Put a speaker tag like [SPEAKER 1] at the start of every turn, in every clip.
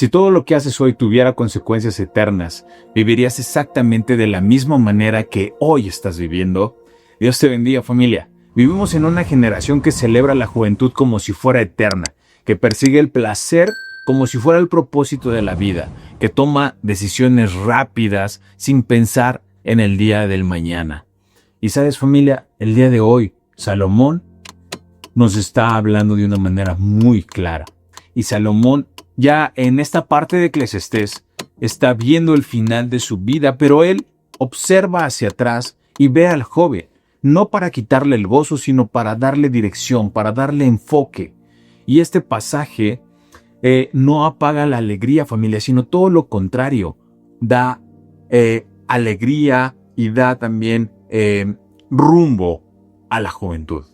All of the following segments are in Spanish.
[SPEAKER 1] Si todo lo que haces hoy tuviera consecuencias eternas, ¿vivirías exactamente de la misma manera que hoy estás viviendo? Dios te bendiga, familia. Vivimos en una generación que celebra la juventud como si fuera eterna, que persigue el placer como si fuera el propósito de la vida, que toma decisiones rápidas sin pensar en el día del mañana. Y sabes, familia, el día de hoy, Salomón nos está hablando de una manera muy clara. Y Salomón, ya en esta parte de Eclesiastés, está viendo el final de su vida, pero él observa hacia atrás y ve al joven, no para quitarle el gozo, sino para darle dirección, para darle enfoque. Y este pasaje no apaga la alegría, familia, sino todo lo contrario. Da alegría y da también rumbo a la juventud.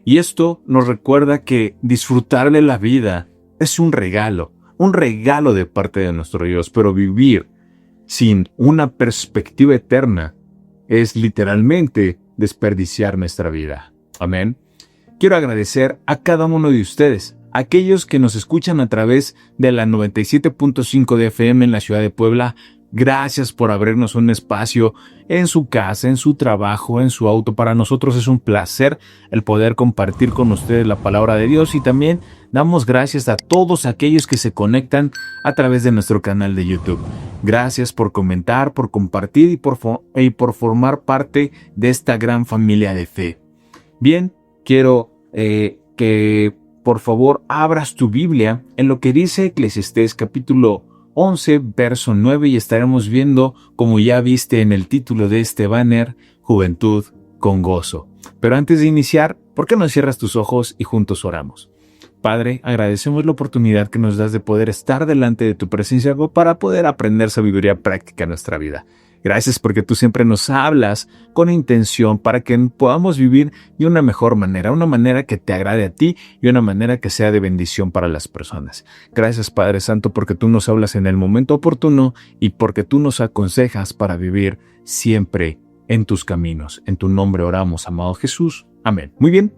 [SPEAKER 1] Y esto nos recuerda que disfrutar de la vida es un regalo de parte de nuestro Dios, pero vivir sin una perspectiva eterna es literalmente desperdiciar nuestra vida. Amén. Quiero agradecer a cada uno de ustedes, aquellos que nos escuchan a través de la 97.5 de FM en la ciudad de Puebla. Gracias por abrirnos un espacio en su casa, en su trabajo, en su auto. Para nosotros es un placer el poder compartir con ustedes la palabra de Dios, y también damos gracias a todos aquellos que se conectan a través de nuestro canal de YouTube. Gracias por comentar, por compartir y por formar parte de esta gran familia de fe. Bien, quiero que por favor abras tu Biblia en lo que dice Eclesiastés capítulo 11, verso 9, y estaremos viendo, como ya viste en el título de este banner, Juventud con Gozo. Pero antes de iniciar, ¿por qué no cierras tus ojos y juntos oramos? Padre, agradecemos la oportunidad que nos das de poder estar delante de tu presencia para poder aprender sabiduría práctica en nuestra vida. Gracias porque tú siempre nos hablas con intención para que podamos vivir de una mejor manera, una manera que te agrade a ti y una manera que sea de bendición para las personas. Gracias, Padre Santo, porque tú nos hablas en el momento oportuno y porque tú nos aconsejas para vivir siempre en tus caminos. En tu nombre oramos, amado Jesús. Amén. Muy bien.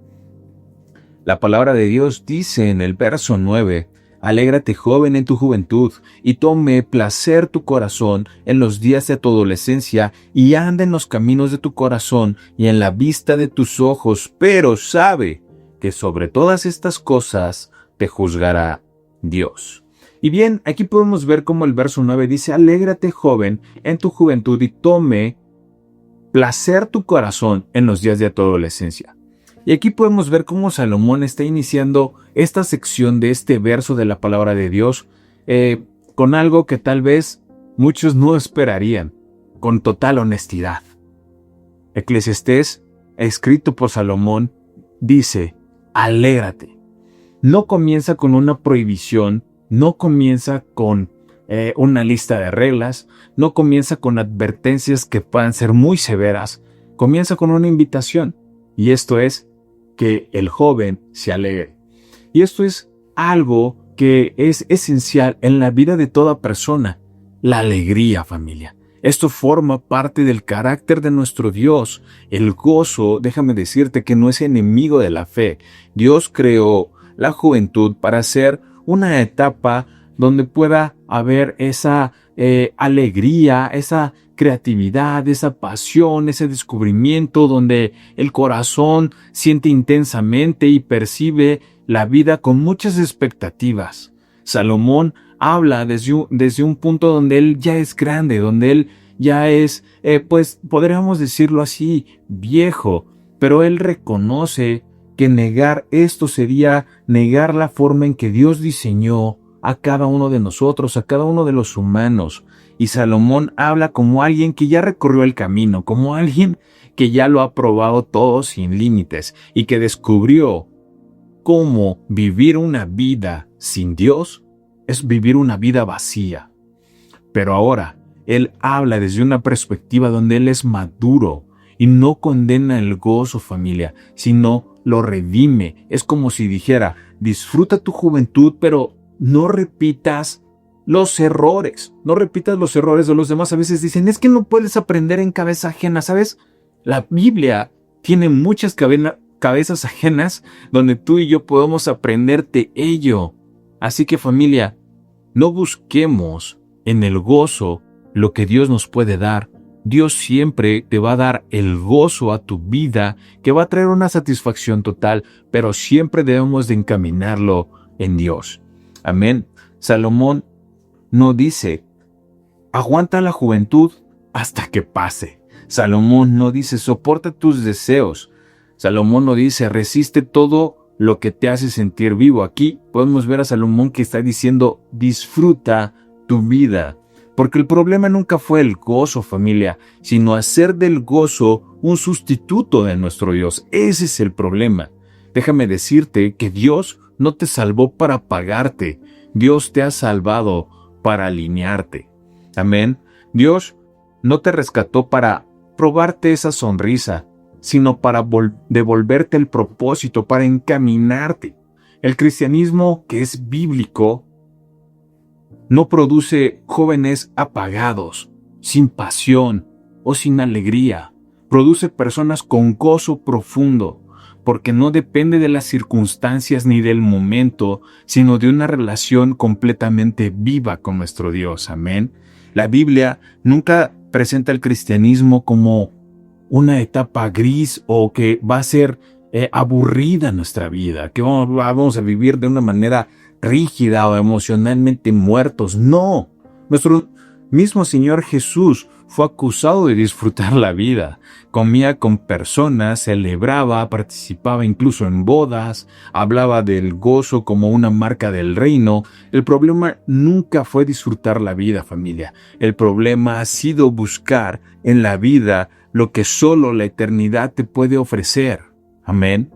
[SPEAKER 1] La palabra de Dios dice en el verso 9: Alégrate, joven, en tu juventud, y tome placer tu corazón en los días de tu adolescencia, y anda en los caminos de tu corazón y en la vista de tus ojos, pero sabe que sobre todas estas cosas te juzgará Dios. Y bien, aquí podemos ver cómo el verso 9 dice: Alégrate, joven, en tu juventud, y tome placer tu corazón en los días de tu adolescencia. Y aquí podemos ver cómo Salomón está iniciando esta sección de este verso de la palabra de Dios con algo que tal vez muchos no esperarían, con total honestidad. Eclesiastés, escrito por Salomón, dice: alégrate. No comienza con una prohibición, no comienza con una lista de reglas, no comienza con advertencias que puedan ser muy severas, comienza con una invitación, y esto es que el joven se alegre. Y esto es algo que es esencial en la vida de toda persona, la alegría, familia. Esto forma parte del carácter de nuestro Dios. El gozo, déjame decirte que no es enemigo de la fe. Dios creó la juventud para ser una etapa donde pueda haber esa alegría, esa creatividad, esa pasión, ese descubrimiento donde el corazón siente intensamente y percibe la vida con muchas expectativas. Salomón habla desde un punto donde él ya es grande, donde él ya es, pues podríamos decirlo así, viejo, pero él reconoce que negar esto sería negar la forma en que Dios diseñó a cada uno de nosotros, a cada uno de los humanos. Y Salomón habla como alguien que ya recorrió el camino, como alguien que ya lo ha probado todo sin límites y que descubrió cómo vivir una vida sin Dios es vivir una vida vacía. Pero ahora, él habla desde una perspectiva donde él es maduro y no condena el gozo, familia, sino lo redime. Es como si dijera: disfruta tu juventud, pero no repitas los errores. No repitas los errores de los demás. A veces dicen: es que no puedes aprender en cabeza ajena. ¿Sabes? La Biblia tiene muchas cabezas ajenas donde tú y yo podemos aprender de ello. Así que, familia, No busquemos en el gozo lo que Dios nos puede dar. Dios siempre te va a dar el gozo a tu vida, que va a traer una satisfacción total, pero siempre debemos de encaminarlo en Dios. Amén. Salomón no dice, aguanta la juventud hasta que pase. Salomón no dice, soporta tus deseos. Salomón no dice, resiste todo lo que te hace sentir vivo. Aquí podemos ver a Salomón que está diciendo, disfruta tu vida. Porque el problema nunca fue el gozo, familia, sino hacer del gozo un sustituto de nuestro Dios. Ese es el problema. Déjame decirte que Dios no te salvó para pagarte. Dios te ha salvado para alinearte. Amén. Dios no te rescató para probarte esa sonrisa, sino para devolverte el propósito, para encaminarte. El cristianismo que es bíblico no produce jóvenes apagados, sin pasión o sin alegría. Produce personas con gozo profundo, porque no depende de las circunstancias ni del momento, sino de una relación completamente viva con nuestro Dios. Amén. La Biblia nunca presenta el cristianismo como una etapa gris o que va a ser aburrida nuestra vida, que vamos a vivir de una manera rígida o emocionalmente muertos. No, nuestro mismo Señor Jesús fue acusado de disfrutar la vida. Comía con personas, celebraba, participaba incluso en bodas, hablaba del gozo como una marca del reino. El problema nunca fue disfrutar la vida, familia. El problema ha sido buscar en la vida lo que solo la eternidad te puede ofrecer. Amén.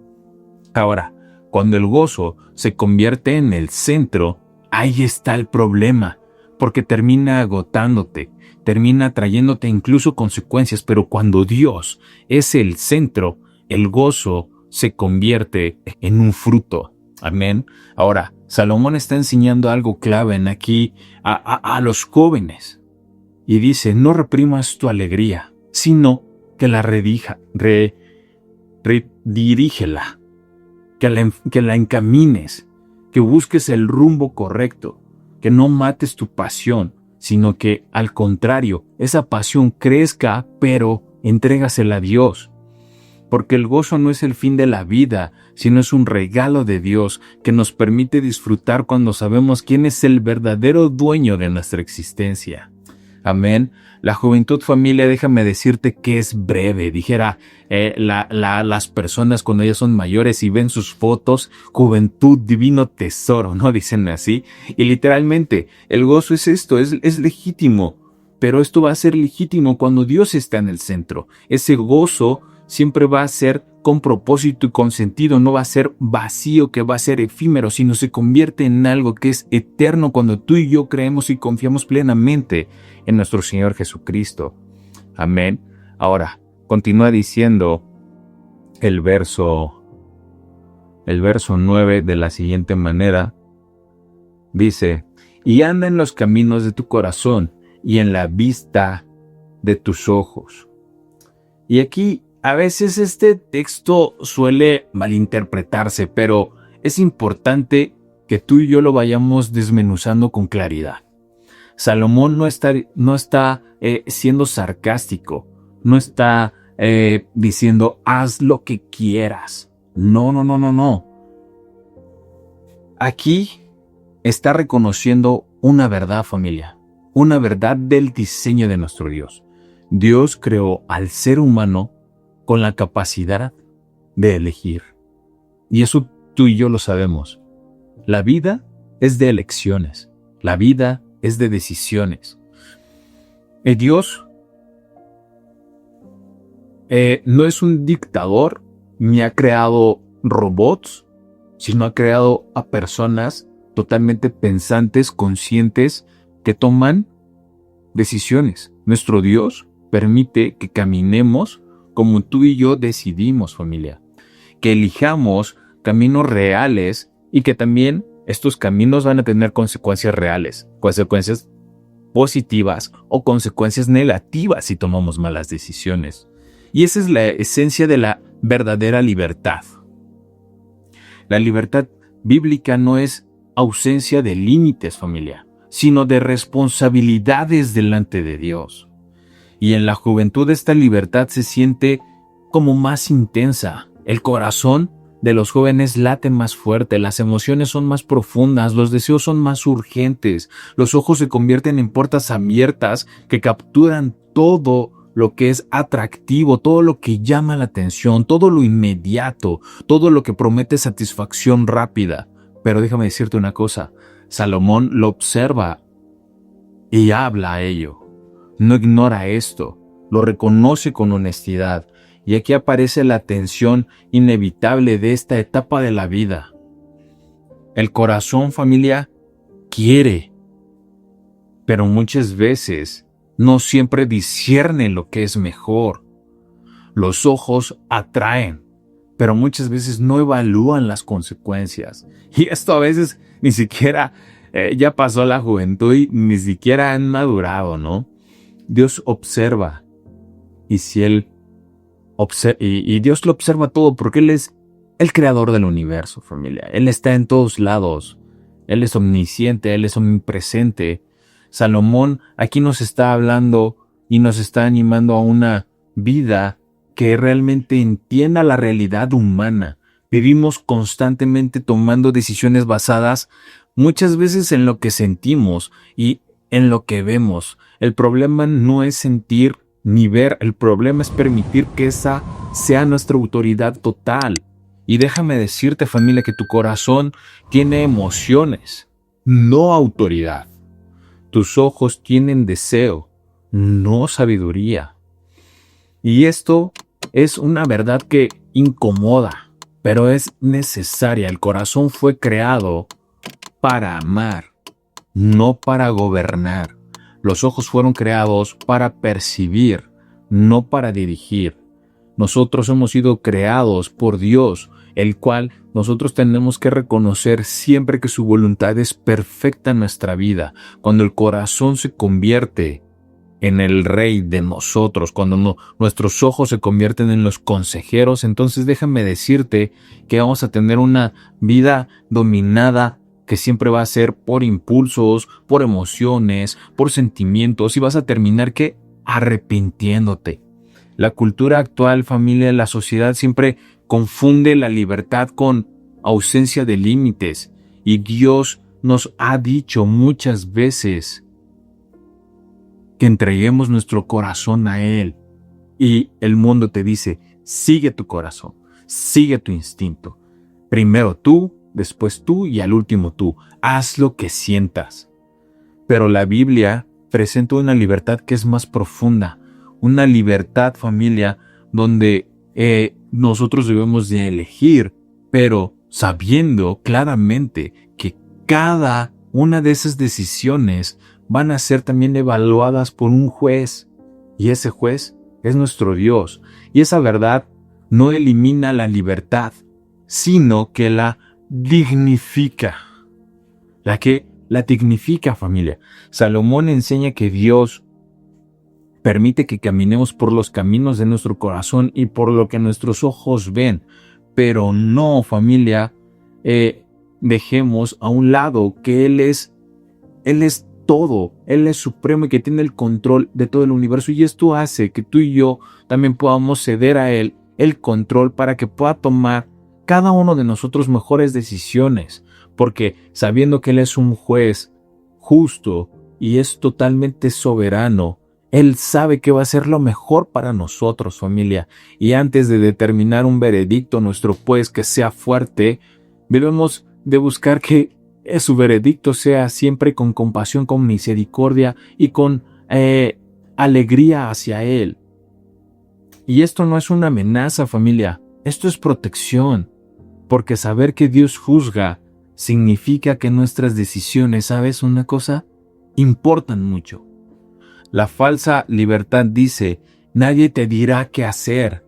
[SPEAKER 1] Ahora, cuando el gozo se convierte en el centro, ahí está el problema, porque termina agotándote, termina trayéndote incluso consecuencias, pero cuando Dios es el centro, el gozo se convierte en un fruto. Amén. Ahora, Salomón está enseñando algo clave en aquí a los jóvenes y dice, no reprimas tu alegría, sino que la redirígela, que la encamines, que busques el rumbo correcto, que no mates tu pasión, sino que al contrario, esa pasión crezca, pero entrégasela a Dios. Porque el gozo no es el fin de la vida, sino es un regalo de Dios que nos permite disfrutar cuando sabemos quién es el verdadero dueño de nuestra existencia. Amén. La juventud, familia, déjame decirte que es breve. Dijera las personas cuando ellas son mayores y ven sus fotos, juventud, divino tesoro, ¿no? Dicen así. Y literalmente, el gozo es esto, es legítimo. Pero esto va a ser legítimo cuando Dios está en el centro. Ese gozo siempre va a ser con propósito y con sentido, no va a ser vacío, que va a ser efímero, sino se convierte en algo que es eterno cuando tú y yo creemos y confiamos plenamente en nuestro Señor Jesucristo. Amén. Ahora, continúa diciendo el verso 9 de la siguiente manera. Dice, y anda en los caminos de tu corazón y en la vista de tus ojos. Y aquí a veces este texto suele malinterpretarse, pero es importante que tú y yo lo vayamos desmenuzando con claridad. Salomón no está siendo sarcástico, no está diciendo haz lo que quieras. No. Aquí está reconociendo una verdad, familia, una verdad del diseño de nuestro Dios. Dios creó al ser humano con la capacidad de elegir. Y eso tú y yo lo sabemos. La vida es de elecciones. La vida es de decisiones. Dios no es un dictador ni ha creado robots, sino ha creado a personas totalmente pensantes, conscientes, que toman decisiones. Nuestro Dios permite que caminemos como tú y yo decidimos, familia. Que elijamos caminos reales y que también estos caminos van a tener consecuencias reales, consecuencias positivas o consecuencias negativas si tomamos malas decisiones. Y esa es la esencia de la verdadera libertad. La libertad bíblica no es ausencia de límites, familia. sino de responsabilidades delante de Dios. Y en la juventud esta libertad se siente como más intensa. El corazón de los jóvenes late más fuerte, las emociones son más profundas, los deseos son más urgentes, los ojos se convierten en puertas abiertas que capturan todo lo que es atractivo, todo lo que llama la atención, todo lo inmediato, todo lo que promete satisfacción rápida. Pero déjame decirte una cosa, Salomón lo observa y habla a ello. No ignora esto, lo reconoce con honestidad. Y aquí aparece la tensión inevitable de esta etapa de la vida. El corazón, familia, quiere, pero muchas veces no siempre discierne lo que es mejor. Los ojos atraen, pero muchas veces no evalúan las consecuencias. Y esto a veces ni siquiera ya pasó la juventud y ni siquiera han madurado, ¿no? Dios observa, y si Él y Dios lo observa todo porque Él es el creador del universo, familia. Él está en todos lados. Él es omnisciente, Él es omnipresente. Salomón aquí nos está hablando y nos está animando a una vida que realmente entienda la realidad humana. Vivimos constantemente tomando decisiones basadas muchas veces en lo que sentimos y en lo que vemos. El problema no es sentir ni ver, el problema es permitir que esa sea nuestra autoridad total. Y déjame decirte, familia, que tu corazón tiene emociones, no autoridad. Tus ojos tienen deseo, no sabiduría. Y esto es una verdad que incomoda, pero es necesaria. El corazón fue creado para amar, no para gobernar. Los ojos fueron creados para percibir, no para dirigir. Nosotros hemos sido creados por Dios, el cual nosotros tenemos que reconocer siempre que su voluntad es perfecta en nuestra vida. Cuando el corazón se convierte en el rey de nosotros, cuando nuestros ojos se convierten en los consejeros, entonces déjame decirte que vamos a tener una vida dominada que siempre va a ser por impulsos, por emociones, por sentimientos, y vas a terminar ¿qué? Arrepintiéndote. La cultura actual, familia, la sociedad siempre confunde la libertad con ausencia de límites, y Dios nos ha dicho muchas veces que entreguemos nuestro corazón a Él, y el mundo te dice, sigue tu corazón, sigue tu instinto. Primero tú, después tú y al último tú. Haz lo que sientas. Pero la Biblia presenta una libertad que es más profunda. Una libertad, familia, donde nosotros debemos de elegir, pero sabiendo claramente que cada una de esas decisiones van a ser también evaluadas por un juez. Y ese juez es nuestro Dios. Y esa verdad no elimina la libertad, sino que la dignifica. La dignifica, familia. Salomón enseña que Dios permite que caminemos por los caminos de nuestro corazón y por lo que nuestros ojos ven. Pero no, familia, dejemos a un lado que Él es todo. Él es supremo y que tiene el control de todo el universo. Y esto hace que tú y yo también podamos ceder a Él el control para que pueda tomar cada uno de nosotros mejores decisiones, porque sabiendo que Él es un juez justo y es totalmente soberano, Él sabe que va a ser lo mejor para nosotros, familia. Y antes de determinar un veredicto, nuestro juez que sea fuerte, debemos de buscar que su veredicto sea siempre con compasión, con misericordia y con alegría hacia Él. Y esto no es una amenaza, familia, esto es protección. Porque saber que Dios juzga significa que nuestras decisiones, ¿sabes una cosa? Importan mucho. La falsa libertad dice, nadie te dirá qué hacer.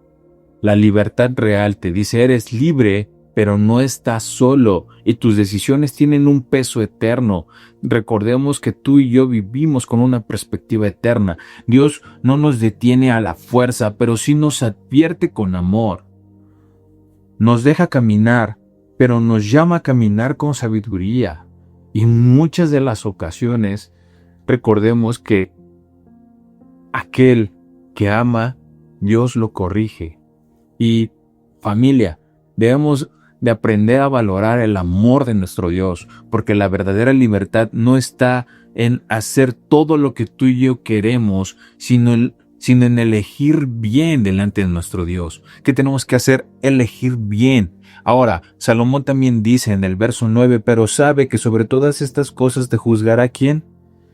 [SPEAKER 1] La libertad real te dice, eres libre, pero no estás solo y tus decisiones tienen un peso eterno. Recordemos que tú y yo vivimos con una perspectiva eterna. Dios no nos detiene a la fuerza, pero sí nos advierte con amor. Nos deja caminar, pero nos llama a caminar con sabiduría. Y muchas de las ocasiones recordemos que aquel que ama, Dios lo corrige. Y familia, debemos de aprender a valorar el amor de nuestro Dios, porque la verdadera libertad no está en hacer todo lo que tú y yo queremos, sino en elegir bien delante de nuestro Dios. ¿Qué tenemos que hacer? Elegir bien. Ahora, Salomón también dice en el verso 9, pero sabe que sobre todas estas cosas te juzgará ¿quién?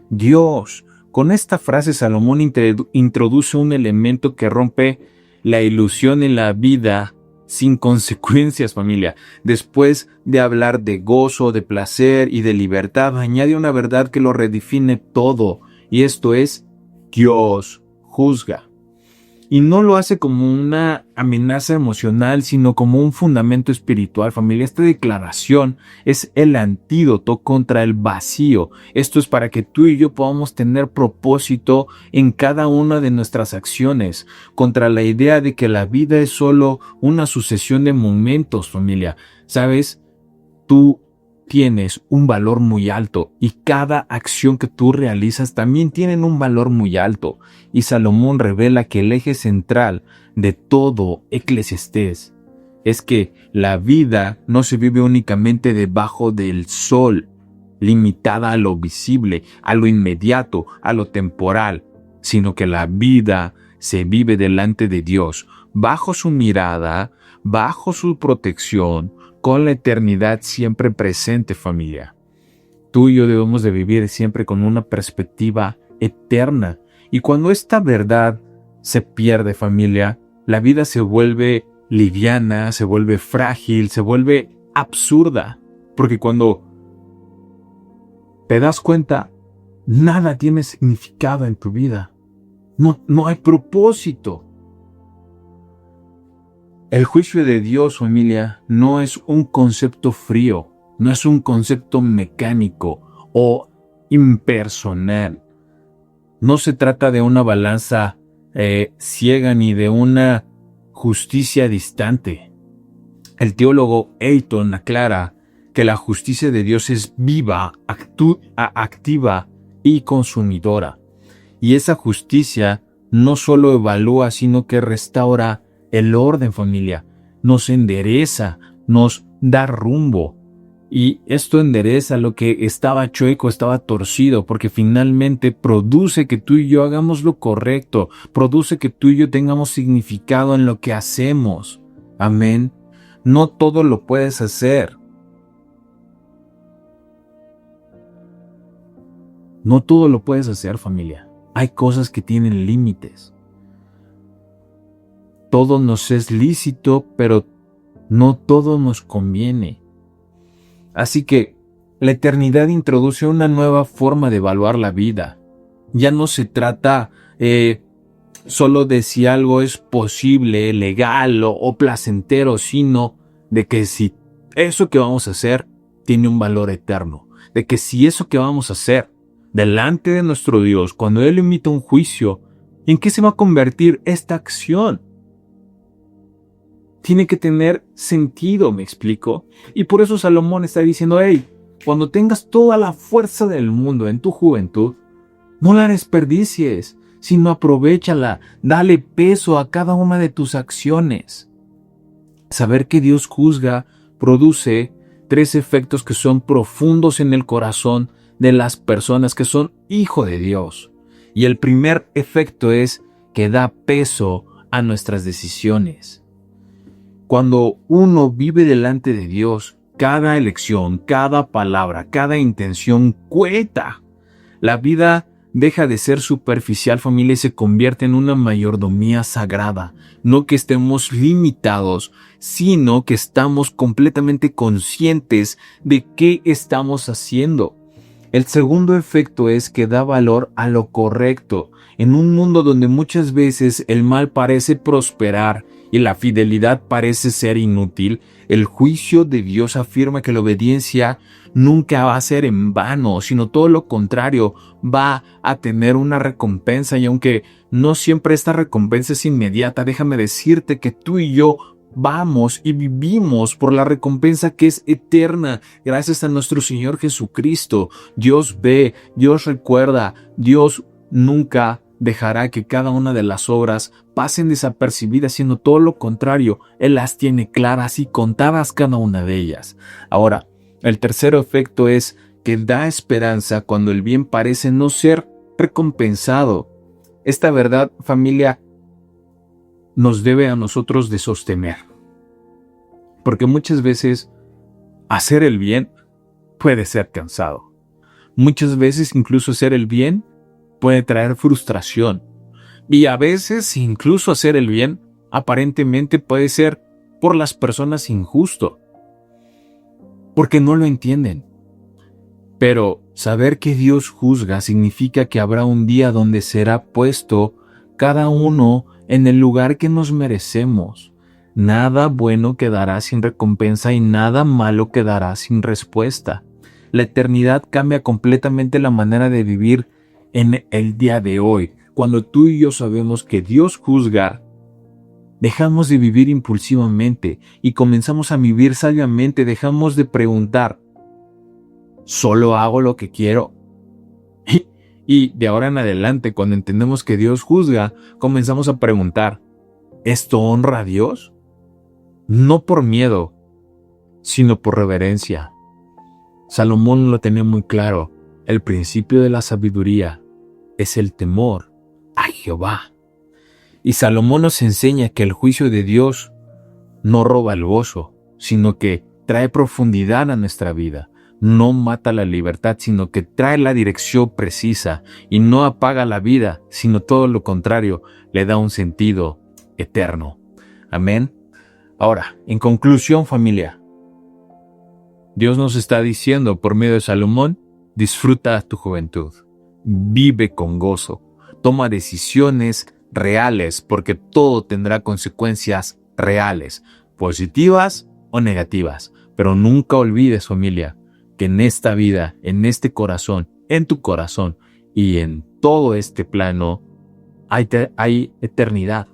[SPEAKER 1] Dios. Con esta frase Salomón introduce un elemento que rompe la ilusión en la vida sin consecuencias, familia. Después de hablar de gozo, de placer y de libertad, añade una verdad que lo redefine todo, y esto es: Dios juzga. Y no lo hace como una amenaza emocional, sino como un fundamento espiritual, familia. Esta declaración es el antídoto contra el vacío. Esto es para que tú y yo podamos tener propósito en cada una de nuestras acciones, contra la idea de que la vida es solo una sucesión de momentos, familia. ¿Sabes? Tú tienes un valor muy alto y cada acción que tú realizas también tienen un valor muy alto. Y Salomón revela que el eje central de todo Eclesiastés es que la vida no se vive únicamente debajo del sol, limitada a lo visible, a lo inmediato, a lo temporal, sino que la vida se vive delante de Dios, bajo su mirada, bajo su protección, con la eternidad siempre presente, familia. Tú y yo debemos de vivir siempre con una perspectiva eterna. Y cuando esta verdad se pierde, familia, la vida se vuelve liviana, se vuelve frágil, se vuelve absurda. Porque cuando te das cuenta, nada tiene significado en tu vida. No hay propósito. El juicio de Dios, familia, no es un concepto frío, no es un concepto mecánico o impersonal. No se trata de una balanza ciega ni de una justicia distante. El teólogo Ayton aclara que la justicia de Dios es viva, activa y consumidora. Y esa justicia no solo evalúa, sino que restaura el orden, familia. Nos endereza, nos da rumbo. Y esto endereza lo que estaba chueco, estaba torcido, porque finalmente produce que tú y yo hagamos lo correcto, produce que tú y yo tengamos significado en lo que hacemos. Amén. No todo lo puedes hacer. No todo lo puedes hacer, familia. Hay cosas que tienen límites. Todo nos es lícito, pero no todo nos conviene. Así que la eternidad introduce una nueva forma de evaluar la vida. Ya no se trata solo de si algo es posible, legal o placentero, sino de que si eso que vamos a hacer tiene un valor eterno. De que si eso que vamos a hacer delante de nuestro Dios, cuando Él emita un juicio, ¿en qué se va a convertir esta acción? Tiene que tener sentido, ¿me explico? Y por eso Salomón está diciendo: hey, cuando tengas toda la fuerza del mundo en tu juventud, no la desperdicies, sino aprovéchala, dale peso a cada una de tus acciones. Saber que Dios juzga produce 3 efectos que son profundos en el corazón de las personas que son hijos de Dios. Y el primer efecto es que da peso a nuestras decisiones. Cuando uno vive delante de Dios, cada elección, cada palabra, cada intención cuenta. La vida deja de ser superficial, familia, y se convierte en una mayordomía sagrada. No que estemos limitados, sino que estamos completamente conscientes de qué estamos haciendo. El segundo efecto es que da valor a lo correcto. En un mundo donde muchas veces el mal parece prosperar y la fidelidad parece ser inútil, el juicio de Dios afirma que la obediencia nunca va a ser en vano, sino todo lo contrario, va a tener una recompensa. Y aunque no siempre esta recompensa es inmediata, déjame decirte que tú y yo vamos y vivimos por la recompensa que es eterna, gracias a nuestro Señor Jesucristo. Dios ve, Dios recuerda, Dios nunca dejará que cada una de las obras pasen desapercibidas, sino todo lo contrario, Él las tiene claras y contadas cada una de ellas. Ahora, el tercer efecto es que da esperanza cuando el bien parece no ser recompensado. Esta verdad, familia, nos debe a nosotros de sostener. Porque muchas veces hacer el bien puede ser cansado. Muchas veces incluso hacer el bien puede traer frustración. Y a veces incluso hacer el bien aparentemente puede ser por las personas injusto. Porque no lo entienden. Pero saber que Dios juzga significa que habrá un día donde será puesto cada uno en el lugar que nos merecemos. Nada bueno quedará sin recompensa y nada malo quedará sin respuesta. La eternidad cambia completamente la manera de vivir en el día de hoy. Cuando tú y yo sabemos que Dios juzga, dejamos de vivir impulsivamente y comenzamos a vivir sabiamente. Dejamos de preguntar, ¿solo hago lo que quiero? Y de ahora en adelante, cuando entendemos que Dios juzga, comenzamos a preguntar, ¿esto honra a Dios? No por miedo, sino por reverencia. Salomón lo tenía muy claro. El principio de la sabiduría es el temor a Jehová. Y Salomón nos enseña que el juicio de Dios no roba el gozo, sino que trae profundidad a nuestra vida. No mata la libertad, sino que trae la dirección precisa, y no apaga la vida, sino todo lo contrario, le da un sentido eterno. Amén. Ahora, en conclusión, familia, Dios nos está diciendo por medio de Salomón, disfruta tu juventud, vive con gozo, toma decisiones reales, porque todo tendrá consecuencias reales, positivas o negativas. Pero nunca olvides, familia, que en esta vida, en este corazón, en tu corazón y en todo este plano hay eternidad.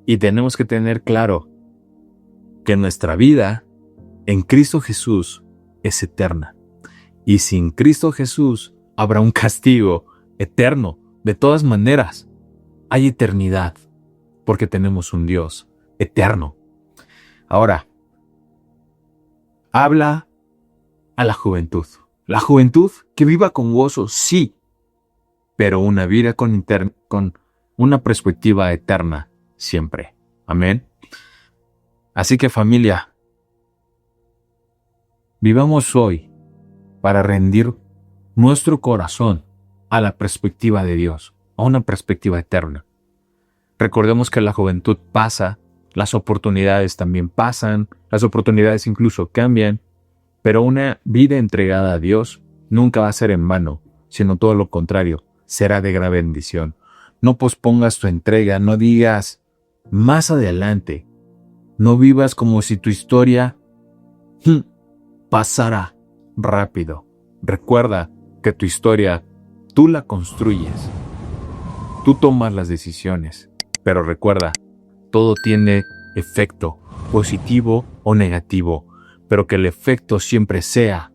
[SPEAKER 1] Y tenemos que tener claro que nuestra vida en Cristo Jesús es eterna. Y sin Cristo Jesús habrá un castigo eterno. De todas maneras, hay eternidad porque tenemos un Dios eterno. Ahora, habla a la juventud. La juventud que viva con gozo, sí, pero una vida con una perspectiva eterna siempre. Amén. Así que, familia, vivamos hoy para rendir nuestro corazón a la perspectiva de Dios, a una perspectiva eterna. Recordemos que la juventud pasa, las oportunidades también pasan, las oportunidades incluso cambian, pero una vida entregada a Dios nunca va a ser en vano, sino todo lo contrario, será de gran bendición. No pospongas tu entrega, no digas más adelante, no vivas como si tu historia pasara rápido. Recuerda que tu historia tú la construyes, tú tomas las decisiones, pero recuerda, todo tiene efecto, positivo o negativo, pero que el efecto siempre sea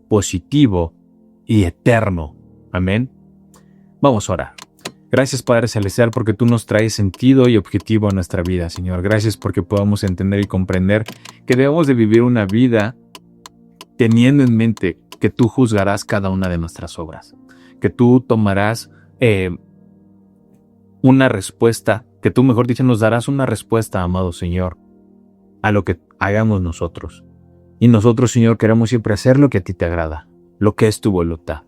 [SPEAKER 1] positivo y eterno. Amén. Vamos a orar. Gracias, Padre Celestial, porque tú nos traes sentido y objetivo a nuestra vida, Señor. Gracias porque podamos entender y comprender que debemos de vivir una vida teniendo en mente que tú juzgarás cada una de nuestras obras, que tú tomarás una respuesta, que tú, mejor dicho, nos darás una respuesta, amado Señor, a lo que hagamos nosotros. Y nosotros, Señor, queremos siempre hacer lo que a ti te agrada, lo que es tu voluntad.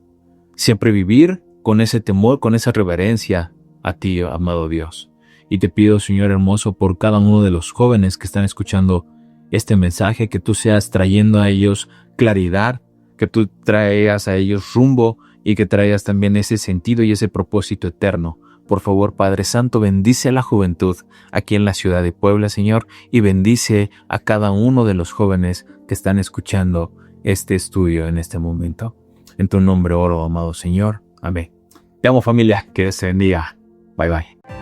[SPEAKER 1] Siempre vivir con ese temor, con esa reverencia a ti, amado Dios. Y te pido, Señor hermoso, por cada uno de los jóvenes que están escuchando este mensaje, que tú seas trayendo a ellos claridad, que tú traigas a ellos rumbo y que traigas también ese sentido y ese propósito eterno. Por favor, Padre Santo, bendice a la juventud aquí en la ciudad de Puebla, Señor, y bendice a cada uno de los jóvenes que están escuchando este estudio en este momento. En tu nombre oro, amado Señor. Amén. Te amo, familia. Que Dios te bendiga. Bye, bye.